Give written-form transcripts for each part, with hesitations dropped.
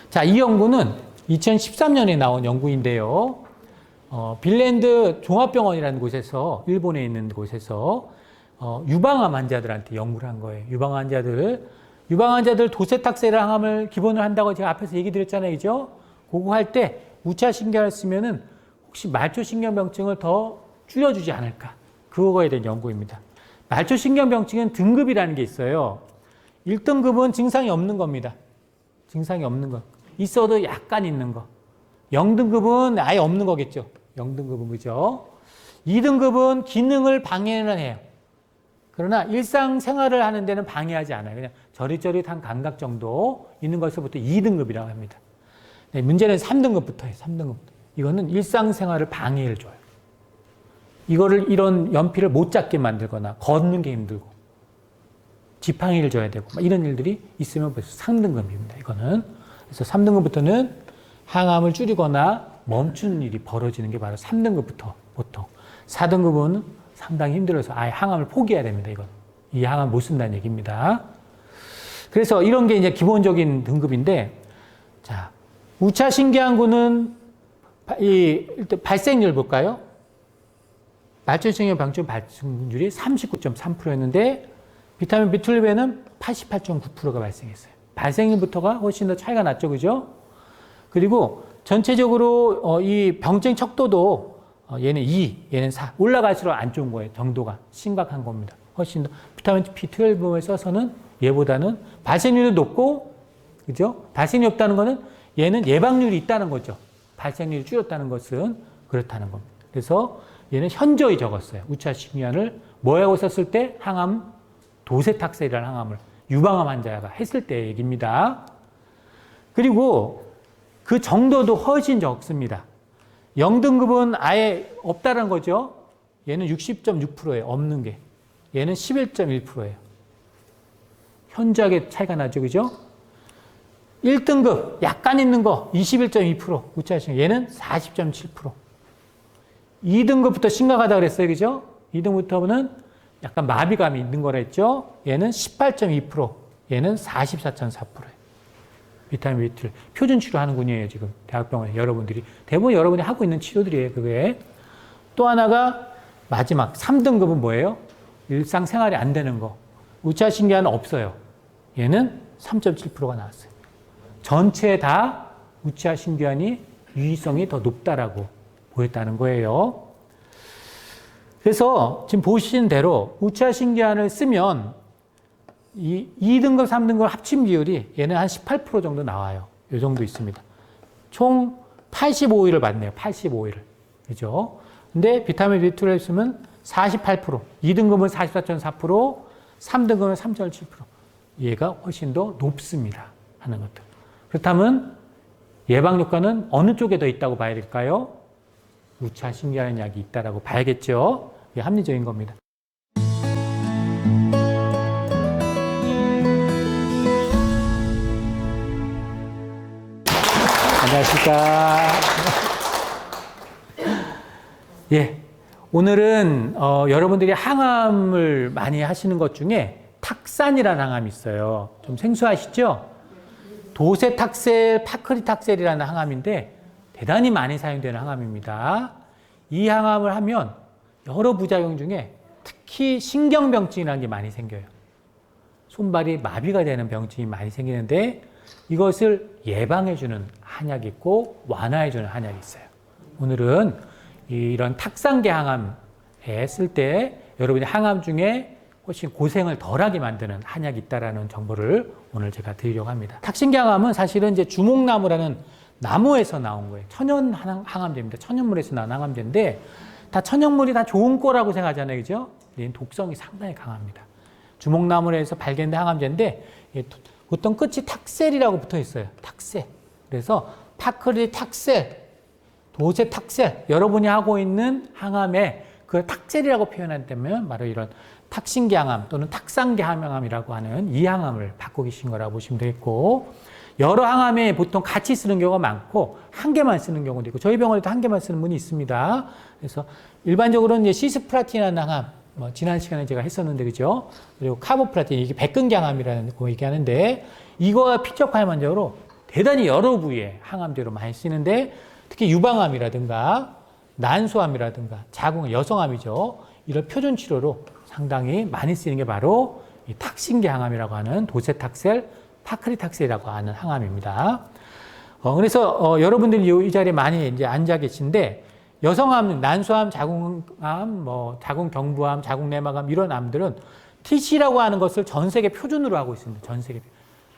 자, 이 연구는 2013년에 나온 연구인데요. 빌랜드 종합병원이라는 곳에서, 일본에 있는 곳에서 유방암 환자들한테 연구를 한 거예요. 유방암 환자들 도세탁세를 항암을 기본으로 한다고 제가 앞에서 얘기 드렸잖아요. 그죠? 그거 할 때 우차신경을 쓰면은 혹시 말초신경병증을 더 줄여주지 않을까. 그거에 대한 연구입니다. 말초신경병증은 등급이라는 게 있어요. 1등급은 증상이 없는 겁니다. 증상이 없는 거. 있어도 약간 있는 거. 0등급은 아예 없는 거겠죠. 0등급은 그죠? 2등급은 기능을 방해는 해요. 그러나 일상생활을 하는 데는 방해하지 않아요. 그냥 저릿저릿한 감각 정도 있는 것부터 2등급이라고 합니다. 네, 문제는 3등급부터예요. 3등급. 이거는 일상생활을 방해를 줘요. 이거를 이런 연필을 못 잡게 만들거나 걷는 게 힘들고 지팡이를 줘야 되고 이런 일들이 있으면 벌써 상등급입니다. 이거는. 그래서 3등급부터는 항암을 줄이거나 멈추는 일이 벌어지는 게 바로 3등급부터 보통. 4등급은 상당히 힘들어서 아예 항암을 포기해야 됩니다. 이건. 이 항암 못 쓴다는 얘기입니다. 그래서 이런 게 이제 기본적인 등급인데, 자, 우차신기항구는 일단 발생률 볼까요? 말초신경병증 발생률이 39.3%였는데 비타민 B12에는 88.9%가 발생했어요. 발생률부터가 훨씬 더 차이가 났죠. 그죠? 그리고 전체적으로 이 병증 척도도 얘는 2, 얘는 4 올라갈수록 안 좋은 거예요. 정도가 심각한 겁니다. 훨씬 더 비타민 B12에 써서는 얘보다는 발생률이 높고, 그죠? 발생률이 없다는 거는 얘는 예방률이 있다는 거죠. 발생률이 줄였다는 것은 그렇다는 겁니다. 그래서 얘는 현저히 적었어요. 우차신경을 뭐하고 썼을 때 항암, 도세탁세라는 항암을 유방암 환자가 했을 때 얘기입니다. 그리고 그 정도도 훨씬 적습니다. 0등급은 아예 없다는 거죠. 얘는 60.6%예요. 없는 게. 얘는 11.1%예요. 현저하게 차이가 나죠. 그죠? 1등급 약간 있는 거 21.2% 우차신경. 얘는 40.7%. 2등급부터 심각하다고 그랬어요. 그죠? 2등급부터는 약간 마비감이 있는 거라 했죠. 얘는 18.2%. 얘는 44.4%예요. 비타민 B2 표준 치료하는군요. 지금 대학병원에 여러분들이 대부분 여러분이 하고 있는 치료들이에요. 그게 또 하나가 마지막 3등급은 뭐예요? 일상생활이 안 되는 거. 우차신경은 없어요. 얘는 3.7%가 나왔어요. 전체 다 우차신경이 유의성이 더 높다라고 보였다는 거예요. 그래서 지금 보시는 대로 우차신경을 쓰면 이 2등급, 3등급 합친 비율이 얘는 한 18% 정도 나와요. 이 정도 있습니다. 총 85일을 받네요. 85일을. 그죠? 근데 비타민 B2를 쓰면 48%, 2등급은 44.4%, 3등급은 3.7%. 얘가 훨씬 더 높습니다. 하는 것들. 그렇다면 예방 효과는 어느 쪽에 더 있다고 봐야 될까요? 우차신경 약이 있다라고 봐야겠죠. 이게 합리적인 겁니다. 안녕하십니까. 예. 오늘은, 여러분들이 항암을 많이 하시는 것 중에 탁산이라는 항암이 있어요. 좀 생소하시죠? 도세탁셀, 파크리탁셀이라는 항암인데 대단히 많이 사용되는 항암입니다. 이 항암을 하면 여러 부작용 중에 특히 신경병증이라는 게 많이 생겨요. 손발이 마비가 되는 병증이 많이 생기는데 이것을 예방해주는 한약이 있고 완화해주는 한약이 있어요. 오늘은 이런 탁산계 항암에 쓸 때 여러분이 항암 중에 훨씬 고생을 덜하게 만드는 한약이 있다는 정보를 오늘 제가 드리려고 합니다. 탁신계 항암은 사실은 이제 주목나무라는 나무에서 나온 거예요. 천연 항암제입니다. 천연물에서 나온 항암제인데 다 천연물이 다 좋은 거라고 생각하잖아요. 그죠? 얘는 독성이 상당히 강합니다. 주목나무에서 발견된 항암제인데 보통 끝이 탁셀이라고 붙어 있어요. 탁셀. 그래서 파크리 탁셀, 도세 탁셀, 여러분이 하고 있는 항암에 그 탁셀이라고 표현한다면 바로 이런 탁신계 항암 또는 탁산계 항암이라고 하는 이 항암을 받고 계신 거라고 보시면 되겠고, 여러 항암에 보통 같이 쓰는 경우가 많고 한 개만 쓰는 경우도 있고 저희 병원에도 한 개만 쓰는 분이 있습니다. 그래서 일반적으로는 이제 시스프라틴이라는 항암, 지난 시간에 제가 했었는데 그죠? 그리고 카보프라틴, 이게 백근계 항암이라는 거 얘기하는데 이거와 피척할 만적으로 대단히 여러 부위의 항암제로 많이 쓰이는데 특히 유방암이라든가 난소암이라든가 자궁, 여성암이죠. 이런 표준 치료로 상당히 많이 쓰이는 게 바로 이 탁신계 항암이라고 하는 도세탁셀, 파크리탁셀이라고 하는 항암입니다. 그래서 여러분들이 이 자리에 많이 이제 앉아 계신데 여성암, 난소암, 자궁암, 자궁경부암, 자궁내막암 이런 암들은 TC라고 하는 것을 전 세계 표준으로 하고 있습니다. 전 세계.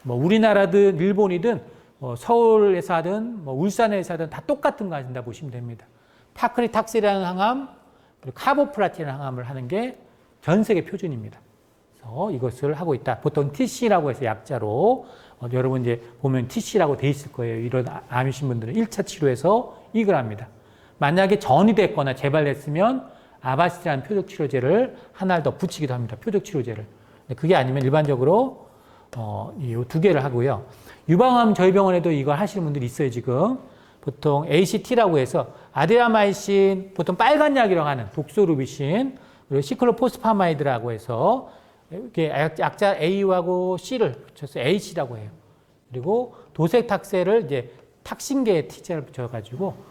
우리나라든 일본이든 서울에서 하든 울산에서 하든 다 똑같은 거 하신다 보시면 됩니다. 파크리탁셀이라는 항암, 그리고 카보플라틴이라는 항암을 하는 게 전 세계 표준입니다. 그래서 이것을 하고 있다. 보통 TC라고 해서 약자로 여러분 이제 보면 TC라고 돼 있을 거예요. 이런 암이신 분들은 1차 치료에서 이걸 합니다. 만약에 전이 됐거나 재발됐으면 아바스틴이라는 표적치료제를 하나를 더 붙이기도 합니다. 표적치료제를. 그게 아니면 일반적으로 이 두 개를 하고요. 유방암 저희 병원에도 이걸 하시는 분들이 있어요, 지금. 보통 ACT라고 해서 아데라마이신, 보통 빨간 약이라고 하는 독소루비신, 그리고 시클로포스파마이드라고 해서 이렇게 약자 A하고 C를 붙여서 AC라고 해요. 그리고 도색탁셀을 이제 탁신계에 T자를 붙여가지고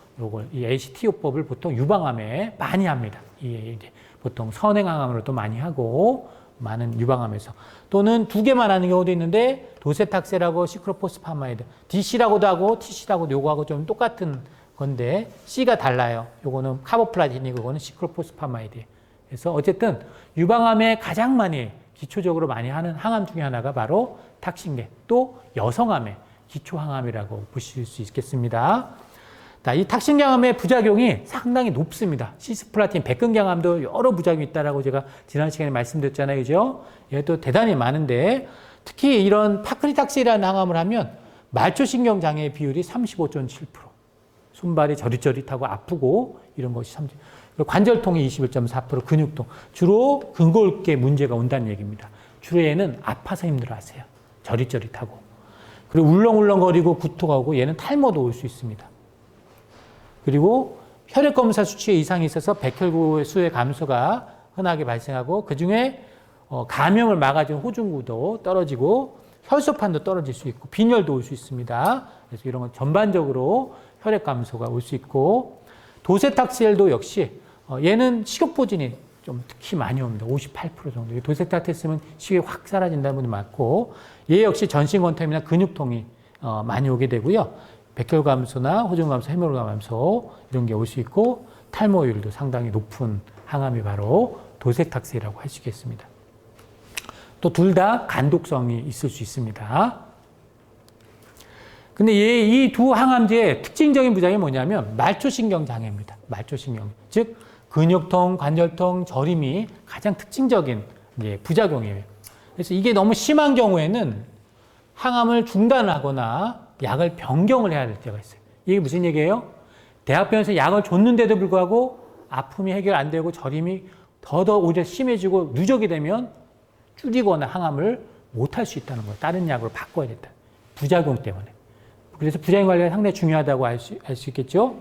이 ACT요법을 보통 유방암에 많이 합니다. 이제 보통 선행항암으로도 많이 하고 많은 유방암에서 또는 두 개만 하는 경우도 있는데 도세탁셀하고 시크로포스파마이드 DC라고도 하고 TC라고도 요거하고 좀 똑같은 건데 C가 달라요. 요거는 카보플라틴이고 요거는 시크로포스파마이드. 그래서 어쨌든 유방암에 가장 많이 기초적으로 많이 하는 항암 중에 하나가 바로 탁신계, 또 여성암의 기초항암이라고 보실 수 있겠습니다. 이 탁신계암의 부작용이 상당히 높습니다. 시스플라틴, 백근경암도 여러 부작용이 있다라고 제가 지난 시간에 말씀드렸잖아요. 그죠? 얘도 대단히 많은데 특히 이런 파크리탁셀이라는 항암을 하면 말초신경 장애의 비율이 35.7%. 손발이 저릿저릿하고 아프고 이런 것이 30%. 관절통이 21.4%, 근육통. 주로 근골계 문제가 온다는 얘기입니다. 주로 얘는 아파서 힘들어하세요. 저릿저릿하고. 그리고 울렁울렁거리고 구토하고 얘는 탈모도 올 수 있습니다. 그리고 혈액검사 수치에 이상이 있어서 백혈구의 수의 감소가 흔하게 발생하고 그중에 감염을 막아주는 호중구도 떨어지고 혈소판도 떨어질 수 있고 빈혈도 올 수 있습니다. 그래서 이런 건 전반적으로 혈액 감소가 올 수 있고 도세탁셀도 역시 얘는 식욕부진이 좀 특히 많이 옵니다. 58% 정도. 도세탁셀 쓰면 식욕이 확 사라진다는 분이 많고 얘 역시 전신건탐이나 근육통이 많이 오게 되고요. 백혈 감소나 호중 감소, 해물 감소 이런 게 올 수 있고 탈모율도 상당히 높은 항암이 바로 도색탁셀이라고 할 수 있겠습니다. 또 둘 다 간독성이 있을 수 있습니다. 근데 이 두 항암제의 특징적인 부작용이 뭐냐면 말초신경 장애입니다. 말초신경. 즉 근육통, 관절통, 저림이 가장 특징적인 부작용이에요. 그래서 이게 너무 심한 경우에는 항암을 중단하거나 약을 변경을 해야 될 때가 있어요. 이게 무슨 얘기예요? 대학병원에서 약을 줬는데도 불구하고 아픔이 해결 안 되고 저림이 더더 오히려 심해지고 누적이 되면 줄이거나 항암을 못할 수 있다는 거예요. 다른 약으로 바꿔야 된다. 부작용 때문에. 그래서 부작용 관리가 상당히 중요하다고 알 수 있겠죠.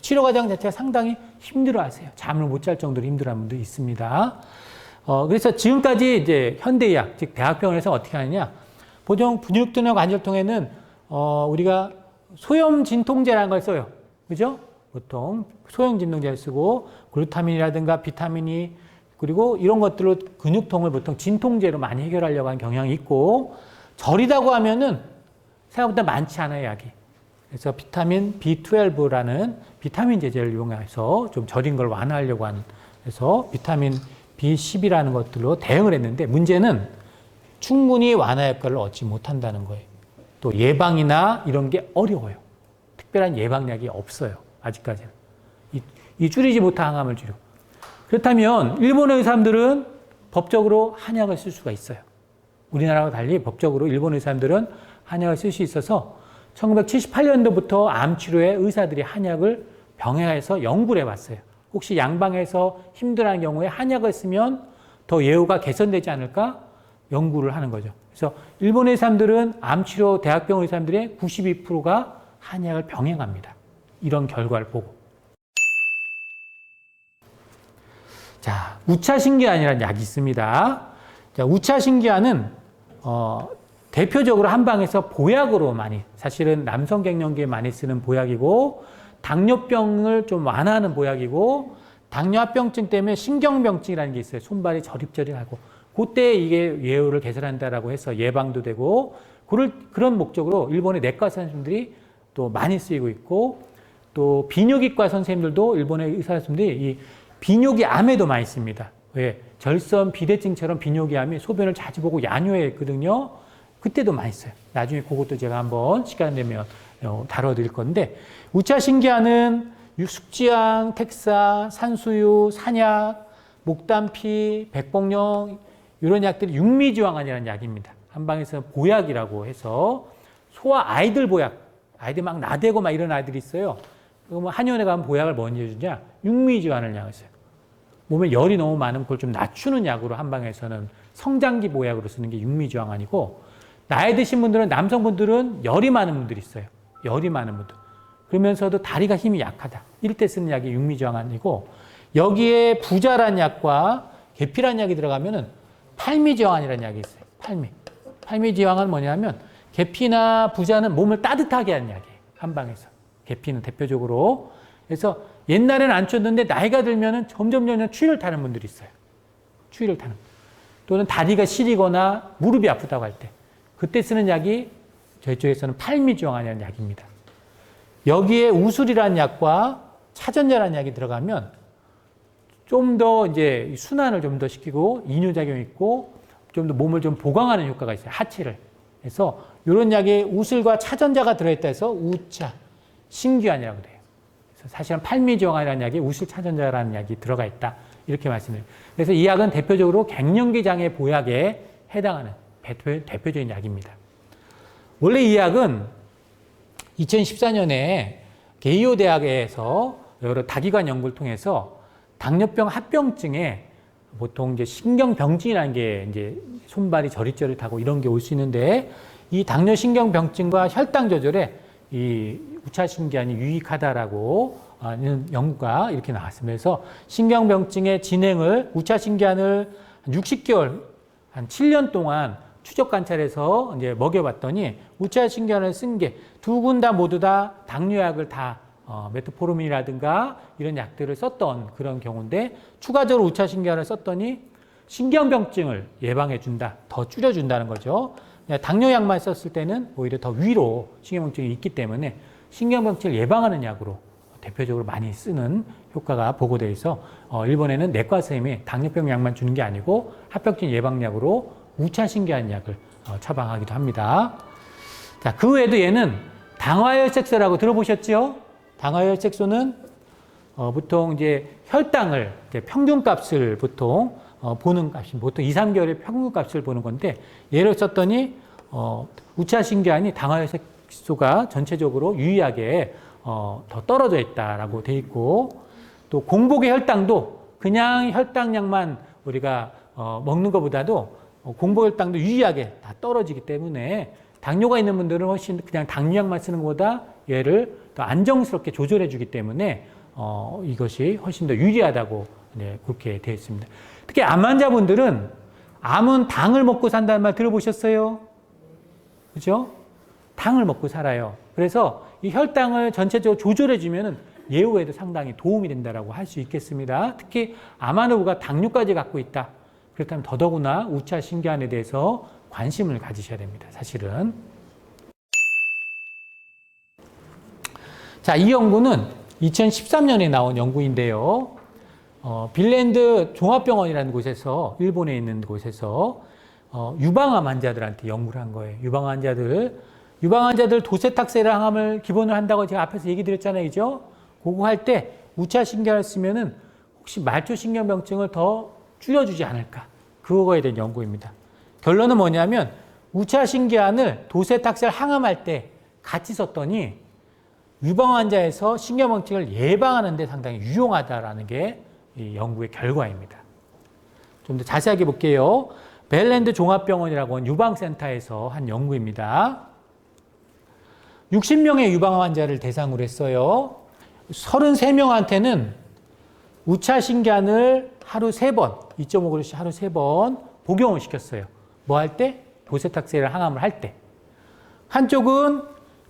치료 과정 자체가 상당히 힘들어하세요. 잠을 못 잘 정도로 힘들어하는 분도 있습니다. 그래서 지금까지 이제 현대의학, 즉 대학병원에서 어떻게 하느냐? 보통 근육통이나 관절통에는 우리가 소염 진통제라는 걸 써요. 그죠? 보통 소염 진통제를 쓰고 글루타민이라든가 비타민이 그리고 이런 것들로 근육통을 보통 진통제로 많이 해결하려고 하는 경향이 있고 저리다고 하면은 생각보다 많지 않아요, 약이. 그래서 비타민 B12라는 비타민 제제를 이용해서 좀 저린 걸 완화하려고 하는 그래서 비타민 B10이라는 것들로 대응을 했는데 문제는 충분히 완화 효과를 얻지 못한다는 거예요. 또 예방이나 이런 게 어려워요. 특별한 예방약이 없어요. 아직까지는. 이 줄이지 못한 항암을 줄여. 그렇다면 일본의 의사들은 법적으로 한약을 쓸 수가 있어요. 우리나라와 달리 법적으로 일본의 의사들은 한약을 쓸 수 있어서 1978년도부터 암 치료에 의사들이 한약을 병행해서 연구를 해봤어요. 혹시 양방에서 힘들어하는 경우에 한약을 쓰면 더 예후가 개선되지 않을까 연구를 하는 거죠. 그래서 일본 의사들은 암치료 대학병원 의사들의 92%가 한약을 병행합니다. 이런 결과를 보고. 자, 우차신기안이라는 약이 있습니다. 자, 우차신기안은 대표적으로 한방에서 보약으로 많이, 사실은 남성 갱년기에 많이 쓰는 보약이고, 당뇨병을 좀 완화하는 보약이고, 당뇨합병증 때문에 신경병증이라는 게 있어요. 손발이 저립저립하고. 그때 이게 예후를 개선한다라고 해서 예방도 되고, 그런 목적으로 일본의 내과 선생님들이 또 많이 쓰이고 있고, 또 비뇨기과 선생님들도 일본의 의사 선생님들이 이 비뇨기암에도 많이 씁니다. 왜? 절선 비대증처럼 비뇨기암이 소변을 자주 보고 야뇨했거든요. 그때도 많이 써요. 나중에 그것도 제가 한번 시간 되면 다뤄드릴 건데, 우차신기아는 숙지향, 택사, 산수유, 산약, 목단피, 백복령 이런 약들이 육미지황안이라는 약입니다. 한방에서 보약이라고 해서 소아 아이들 보약, 아이들 막 나대고 막 이런 아이들이 있어요. 그러면 한의원에 가면 보약을 뭔지 해주냐? 육미지환을 약을 써요. 몸에 열이 너무 많으면 그걸 좀 낮추는 약으로 한방에서는 성장기 보약으로 쓰는 게 육미지황안이고, 나이 드신 분들은, 남성분들은 열이 많은 분들이 있어요. 열이 많은 분들. 그러면서도 다리가 힘이 약하다. 이럴 때 쓰는 약이 육미지황안이고, 여기에 부자란 약과 계피란 약이 들어가면은 팔미지황안이라는 약이 있어요. 팔미지황은 뭐냐면 계피나 부자는 몸을 따뜻하게 하는 약이에요. 한방에서. 계피는 대표적으로. 그래서 옛날에는 안 쳤는데 나이가 들면은 점점 추위를 타는 분들이 있어요. 추위를 타는. 또는 다리가 시리거나 무릎이 아프다고 할 때. 그때 쓰는 약이 저희 쪽에서는 팔미지황안이라는 약입니다. 여기에 우술이라는 약과 차전자라는 약이 들어가면 좀 더 이제 순환을 좀 더 시키고 이뇨작용이 있고 좀 더 몸을 좀 보강하는 효과가 있어요. 하체를. 그래서 이런 약에 우술과 차전자가 들어있다 해서 우차, 신기환이라고 돼요. 그래서 사실은 팔미지황이라는 약에 우술 차전자라는 약이 들어가 있다. 이렇게 말씀드려요. 그래서 이 약은 대표적으로 갱년기 장애 보약에 해당하는 대표적인 약입니다. 원래 이 약은 2014년에 게이오 대학에서 여러 다기관 연구를 통해서 당뇨병 합병증에 보통 이제 신경병증이라는 게 이제 손발이 저릿저릿하고 이런 게 올 수 있는데, 이 당뇨 신경병증과 혈당 조절에 이 우차신기환이 유익하다라고 하는 연구가 이렇게 나왔습니다. 그래서 신경병증의 진행을 우차신기환을 60개월, 한 7년 동안 추적 관찰해서 이제 먹여봤더니 우차신기환을 쓴 게 두 군 다 모두 다 당뇨약을 다 메트포르민이라든가 이런 약들을 썼던 그런 경우인데, 추가적으로 우차신기환을 썼더니 신경병증을 예방해준다, 더 줄여준다는 거죠. 당뇨약만 썼을 때는 오히려 더 위로 신경병증이 있기 때문에 신경병증을 예방하는 약으로 대표적으로 많이 쓰는 효과가 보고되어 있어 일본에는 내과 선생님이 당뇨병 약만 주는 게 아니고 합병증 예방약으로 우차신기환 약을 처방하기도 합니다. 자, 그 외에도 얘는 당화혈색소라고 들어보셨죠? 당화혈색소는 보통 이제 혈당을 이제 평균값을 보통 보는 값이 보통 2, 3개월의 평균값을 보는 건데, 얘를 썼더니 우차신기환이 당화혈색소가 전체적으로 유의하게 더 떨어져 있다라고 돼 있고, 또 공복의 혈당도 그냥 혈당약만 우리가 먹는 것보다도 공복혈당도 유의하게 다 떨어지기 때문에 당뇨가 있는 분들은 훨씬 그냥 당뇨약만 쓰는 것보다 얘를 더 안정스럽게 조절해 주기 때문에 이것이 훨씬 더 유리하다고 그렇게 되어 있습니다. 특히 암 환자분들은 암은 당을 먹고 산다는 말 들어보셨어요? 그죠? 당을 먹고 살아요. 그래서 이 혈당을 전체적으로 조절해 주면은 예후에도 상당히 도움이 된다라고 할 수 있겠습니다. 특히 암 환우가 당뇨까지 갖고 있다. 그렇다면 더더구나 우차신기환에 대해서 관심을 가지셔야 됩니다. 사실은. 자, 이 연구는 2013년에 나온 연구인데요. 빌랜드 종합병원이라는 곳에서, 일본에 있는 곳에서 유방암 환자들한테 연구를 한 거예요. 유방암 환자들 도세탁세를 항암을 기본으로 한다고 제가 앞에서 얘기 드렸잖아요. 그죠? 그거 할 때 우차신기환을 쓰면은 혹시 말초신경병증을 더 줄여주지 않을까? 그거에 대한 연구입니다. 결론은 뭐냐면 우차신기환을 도세탁세를 항암할 때 같이 썼더니 유방 환자에서 신경병증을 예방하는 데 상당히 유용하다라는 게 이 연구의 결과입니다. 좀 더 자세하게 볼게요. 벨랜드 종합병원이라고 하는 유방센터에서 한 연구입니다. 60명의 유방 환자를 대상으로 했어요. 33명한테는 우차신기환을 하루 3번, 2.5g씩 하루 3번 복용을 시켰어요. 뭐 할 때? 도세탁세를 항암을 할 때. 한쪽은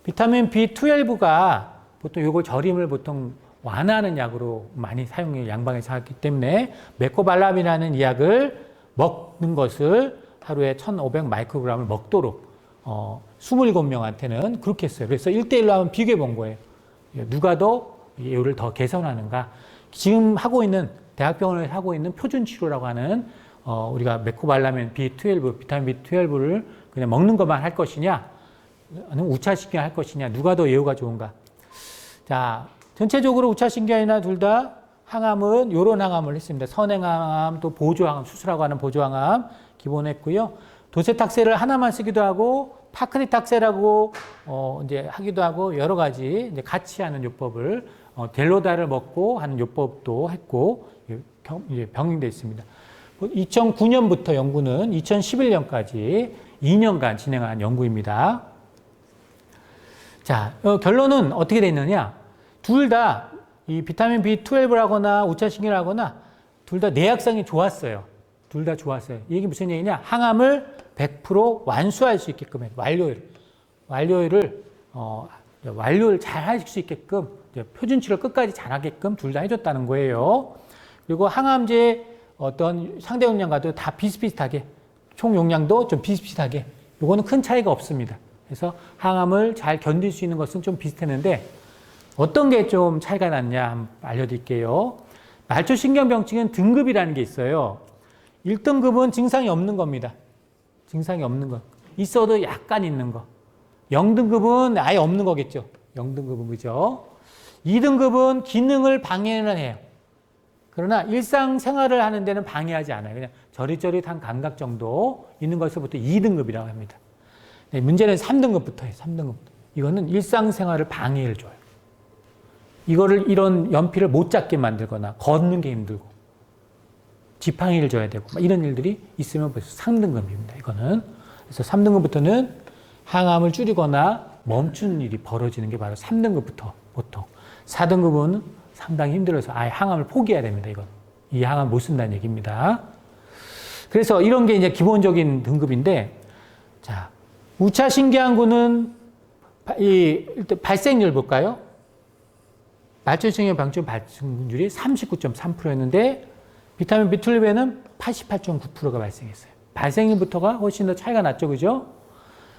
비타민 B12가 보통 요걸 저림을 보통 완화하는 약으로 많이 사용해요. 양방에서 하기 때문에 메코발람이라는 이 약을 먹는 것을 하루에 1,500 마이크로그램을 먹도록 27명한테는 그렇게 했어요. 그래서 1대1로 한번 비교해 본 거예요. 누가 더 이거를 더 개선하는가. 지금 하고 있는 대학병원에서 하고 있는 표준 치료라고 하는 우리가 메코발라민 B12, 비타민 B12를 그냥 먹는 것만 할 것이냐, 아니면 우차신경 할 것이냐, 누가 더 예후가 좋은가. 자, 전체적으로 우차신경이나 둘 다 항암은 요런 항암을 했습니다. 선행항암, 또 보조항암, 수술하고 하는 보조항암 기본했고요. 도세탁세를 하나만 쓰기도 하고 파크리탁세라고 이제 하기도 하고 여러 가지 이제 같이 하는 요법을 델로다를 먹고 하는 요법도 했고 병행되어 있습니다. 2009년부터 연구는 2011년까지 2년간 진행한 연구입니다. 자, 결론은 어떻게 되어 있느냐? 둘 다 이 비타민 B12라거나 우차신경이라거나 둘 다 내약성이 좋았어요. 둘 다 좋았어요. 이게 무슨 얘기냐? 항암을 100% 완수할 수 있게끔 해. 완료율을 잘 할 수 있게끔 표준 치료 끝까지 잘하게끔 둘 다 해줬다는 거예요. 그리고 항암제 어떤 상대 용량과도 다 비슷비슷하게 총 용량도 좀 비슷비슷하게 요거는 큰 차이가 없습니다. 그래서 항암을 잘 견딜 수 있는 것은 좀 비슷했는데 어떤 게 좀 차이가 났냐 한번 알려드릴게요. 말초신경병증은 등급이라는 게 있어요. 1등급은 증상이 없는 겁니다. 증상이 없는 것. 있어도 약간 있는 거. 0등급은 아예 없는 거겠죠. 0등급은 그죠. 2등급은 기능을 방해는 해요. 그러나 일상생활을 하는 데는 방해하지 않아요. 그냥 저릿저릿한 감각 정도 있는 것을부터 2등급이라고 합니다. 네, 문제는 3등급부터예요. 3등급. 이거는 일상생활을 방해를 줘요. 이거를 이런 연필을 못 잡게 만들거나 걷는 게 힘들고 지팡이를 줘야 되고 이런 일들이 있으면 벌써 3등급입니다. 이거는. 그래서 3등급부터는 항암을 줄이거나 멈추는 일이 벌어지는 게 바로 3등급부터 보통. 4등급은 상당히 힘들어서 아예 항암을 포기해야 됩니다. 이건. 이 항암 못 쓴다는 얘기입니다. 그래서 이런 게 이제 기본적인 등급인데, 자, 우차신경구는 일단 발생률 볼까요? 말초신경 병증 발생률이 39.3%였는데 비타민 B12에는 88.9%가 발생했어요. 발생률부터가 훨씬 더 차이가 났죠, 그죠?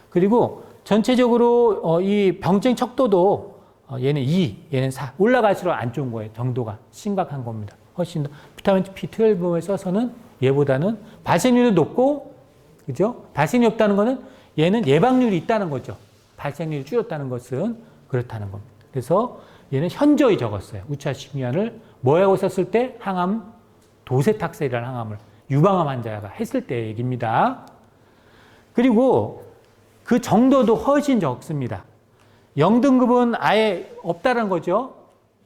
그리고 전체적으로 이 병증 척도도 얘는 2, 얘는 4 올라갈수록 안 좋은 거예요. 정도가 심각한 겁니다. 훨씬 더 비타민 B12에 써서는 얘보다는 발생률이 높고, 그죠? 발생률이 없다는 거는 얘는 예방률이 있다는 거죠. 발생률이 줄였다는 것은 그렇다는 겁니다. 그래서 얘는 현저히 적었어요. 우차신경을 뭐하고 썼을 때 항암, 도세탁세라는 항암을 유방암 환자가 했을 때 얘기입니다. 그리고 그 정도도 훨씬 적습니다. 0등급은 아예 없다는 거죠.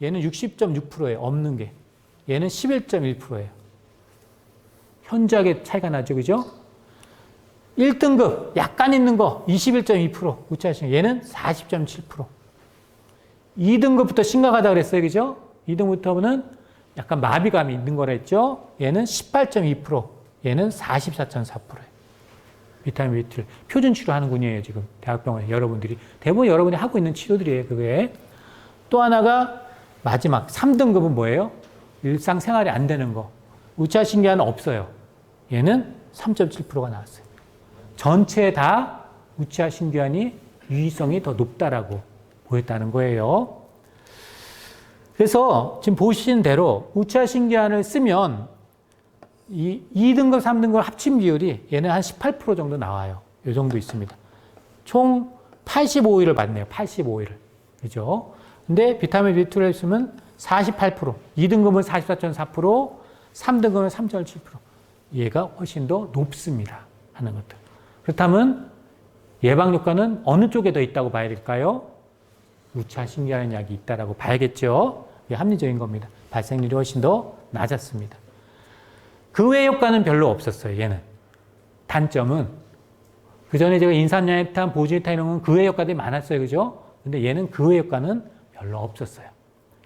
얘는 60.6%예요. 없는 게. 얘는 11.1%예요. 현저하게 차이가 나죠. 그죠? 1등급 약간 있는 거 21.2% 우차신경. 얘는 40.7%. 2등급부터 심각하다 그랬어요. 그죠? 2등급부터는 약간 마비감이 있는 거라 했죠. 얘는 18.2%, 얘는 44.4%예요. 비타민 B2 표준 치료하는 군이에요. 지금 대학병원에 여러분들이 대부분 여러분이 하고 있는 치료들이에요. 그게 또 하나가 마지막 3등급은 뭐예요? 일상생활이 안 되는 거. 우차신경은 없어요. 얘는 3.7%가 나왔어요. 전체 다 우차신경이 유의성이 더 높다라고 보였다는 거예요. 그래서 지금 보시는 대로 우차신경을 쓰면 이 2등급, 3등급 합친 비율이 얘는 한 18% 정도 나와요. 이 정도 있습니다. 총 85일을 받네요. 85일을. 그죠? 근데 비타민 B2를 쓰면 48%, 2등급은 44.4%, 3등급은 3.7%. 얘가 훨씬 더 높습니다. 하는 것들. 그렇다면 예방 효과는 어느 쪽에 더 있다고 봐야 될까요? 우차신경이라는 약이 있다라고 봐야겠죠. 이게 합리적인 겁니다. 발생률이 훨씬 더 낮았습니다. 그 외 효과는 별로 없었어요. 얘는. 단점은 그 전에 제가 인산양해탄, 보지탄 이런 건 그 외 효과들이 많았어요. 그죠? 근데 얘는 그 외 효과는 별로 없었어요.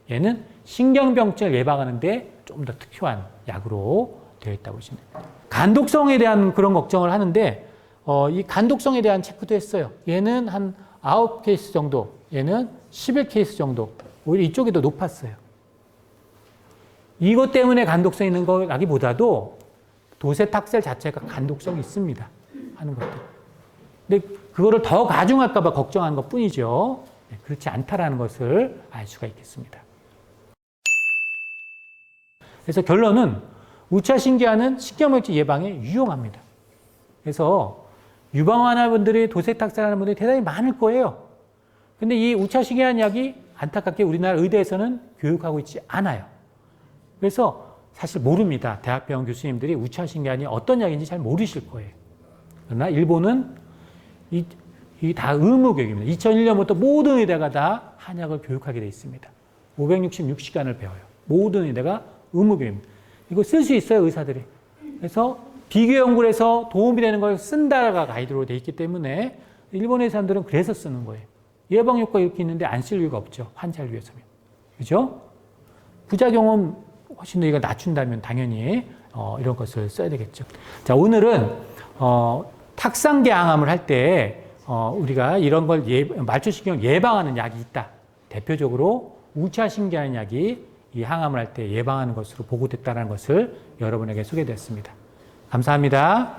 얘는 신경병증을 예방하는데 좀 더 특효한 약으로 되어 있다고 보시면 됩니다. 간독성에 대한 그런 걱정을 하는데 이 간독성에 대한 체크도 했어요. 얘는 한 9케이스 정도, 얘는 11케이스 정도. 오히려 이쪽이 더 높았어요. 이것 때문에 간독성 있는 거라기보다도 도세탁셀 자체가 간독성이 있습니다. 하는 것도. 근데 그거를 더 가중할까봐 걱정한 것 뿐이죠. 네, 그렇지 않다라는 것을 알 수가 있겠습니다. 그래서 결론은 우차신기화는 식경멸증 예방에 유용합니다. 그래서 유방암환자분들이 도색탁살하는 분들이 대단히 많을 거예요. 근데 이 우차신기화 약이 안타깝게 우리나라 의대에서는 교육하고 있지 않아요. 그래서 사실 모릅니다. 대학병원 교수님들이 우차신기환이 어떤 약인지 잘 모르실 거예요. 그러나 일본은 이 다 의무 교육입니다. 2001년부터 모든 의대가 다 한약을 교육하게 되어 있습니다. 566시간을 배워요. 모든 의대가 의무 교육입니다. 이거 쓸 수 있어요, 의사들이. 그래서 비교 연구를 해서 도움이 되는 걸 쓴다가 가이드로 되어 있기 때문에 일본의 사람들은 그래서 쓰는 거예요. 예방 효과 이렇게 있는데 안 쓸 이유가 없죠. 환자를 위해서면. 그죠? 부작용은 훨씬 더 이거 낮춘다면 당연히 이런 것을 써야 되겠죠. 자, 오늘은 탁상계항암을 할 때 우리가 이런 걸 말초신경 예방하는 약이 있다. 대표적으로 우차신기하는 약이 이 항암을 할 때 예방하는 것으로 보고됐다는 것을 여러분에게 소개드렸습니다. 감사합니다.